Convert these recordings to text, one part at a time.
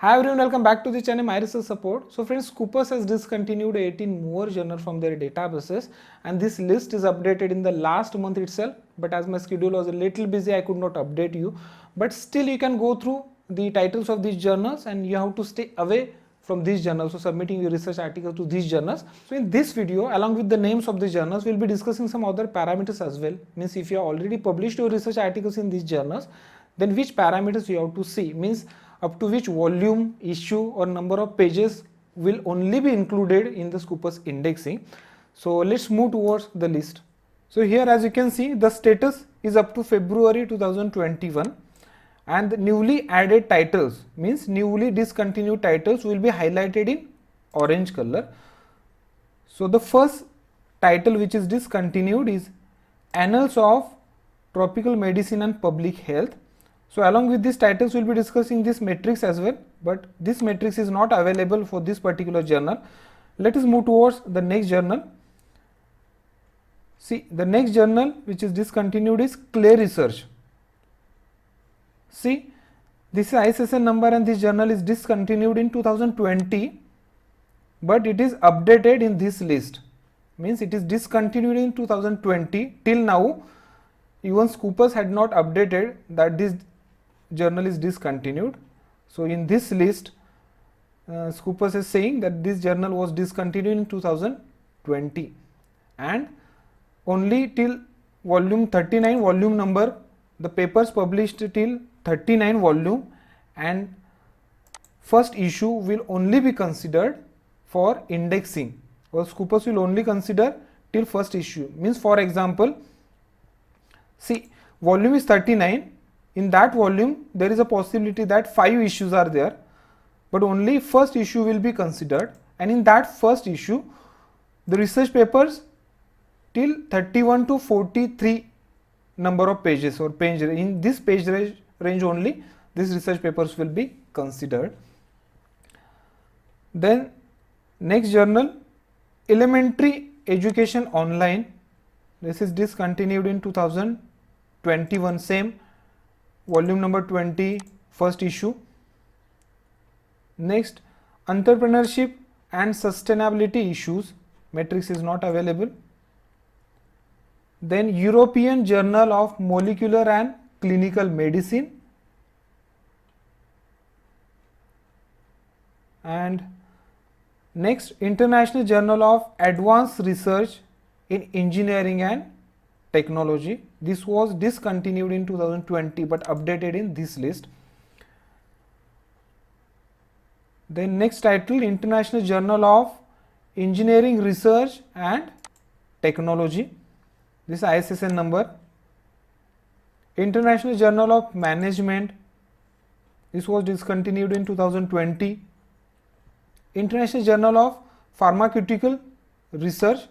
Hi everyone, welcome back to the channel My Research Support. So friends, Scopus has discontinued 18 more journals from their databases and this list is updated in the last month itself, but as my schedule was a little busy I could not update you, but still you can go through the titles of these journals and you have to stay away from these journals, so submitting your research articles to these journals. So in this video, along with the names of the journals, we'll be discussing some other parameters as well. Means if you have already published your research articles in these journals, then which parameters you have to see, means up to which volume, issue or number of pages will only be included in the Scopus indexing. So let's move towards the list. So here as you can see, the status is up to February 2021 and the newly added titles, means newly discontinued titles, will be highlighted in orange color. So the first title which is discontinued is Annals of Tropical Medicine and Public Health. So along with these titles we will be discussing this matrix as well, but this matrix is not available for this particular journal. Let us move towards the next journal. See, the next journal which is discontinued is Clay Research. See, this is ISSN number and this journal is discontinued in 2020, but it is updated in this list. Means it is discontinued in 2020. Till now, even Scopus had not updated that this journal is discontinued. So in this list, Scopus is saying that this journal was discontinued in 2020 and only till volume 39 volume number, the papers published till 39 volume and first issue will only be considered for indexing, or Scopus will only consider till first issue. Means for example, see, volume is 39, in that volume there is a possibility that 5 issues are there, but only first issue will be considered, and in that first issue the research papers till 31 to 43 number of pages or page, in this page range only these research papers will be considered. Then next journal, Elementary Education Online, this is discontinued in 2021, same volume number 20, first issue. Next, Entrepreneurship and Sustainability Issues, matrix is not available. Then European Journal of Molecular and Clinical Medicine, and next, International Journal of Advanced Research in Engineering and Technology. This was discontinued in 2020 but updated in this list. Then next title, International Journal of Engineering Research and Technology. This ISSN number. International Journal of Management. This was discontinued in 2020. International Journal of Pharmaceutical Research.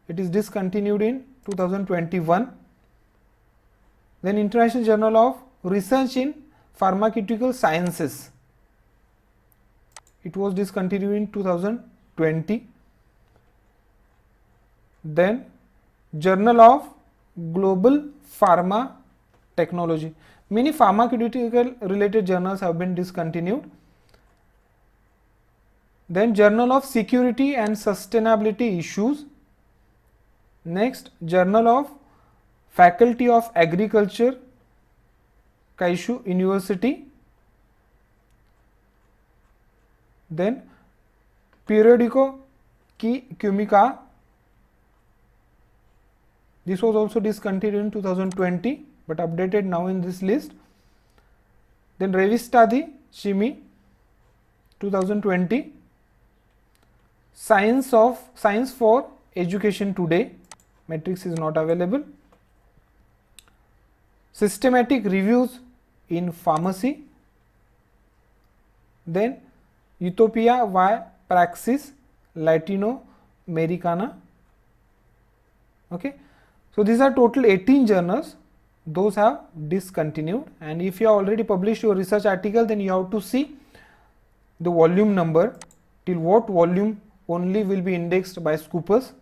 It is discontinued in 2021. Then International Journal of Research in Pharmaceutical Sciences. It was discontinued in 2020. Then Journal of Global Pharma Technology. Many pharmaceutical related journals have been discontinued. Then Journal of Security and Sustainability Issues. Next, Journal of Faculty of Agriculture, Kyushu University. Then Periodico Química. This was also discontinued in 2020 but updated now in this list. Then Revista di Chimia 2020. Science for Education Today, matrix is not available. Systematic Reviews in Pharmacy. Then Utopia y Praxis Latinoamericana. Okay, so these are total 18 journals, those have discontinued, and if you have already published your research article, then you have to see the volume number, till what volume only will be indexed by Scopus,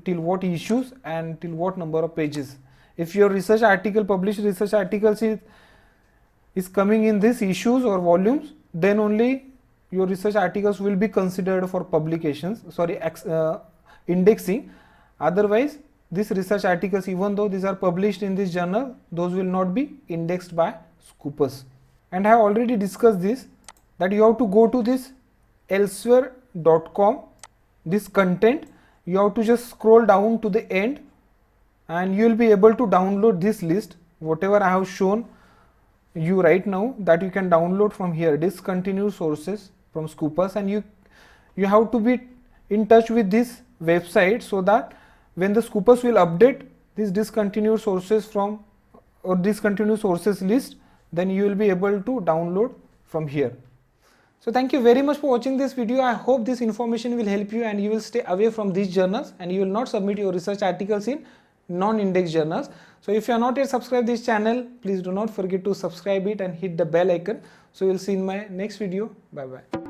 till what issues and till what number of pages. If your research article, published research articles is coming in these issues or volumes, then only your research articles will be considered for publications, indexing. Otherwise, these research articles, even though these are published in this journal, those will not be indexed by Scopus. And I have already discussed this, that you have to go to this elsewhere.com, this content, you have to just scroll down to the end and you will be able to download this list, whatever I have shown you right now, that you can download from here, discontinued sources from Scopus, and you have to be in touch with this website so that when the Scopus will update this discontinued sources from or discontinued sources list, then you will be able to download from here. So thank you very much for watching this video. I hope this information will help you and you will stay away from these journals and you will not submit your research articles in non-index journals. So if you are not yet subscribed this channel, please do not forget to subscribe it and hit the bell icon. So we will see in my next video. Bye bye.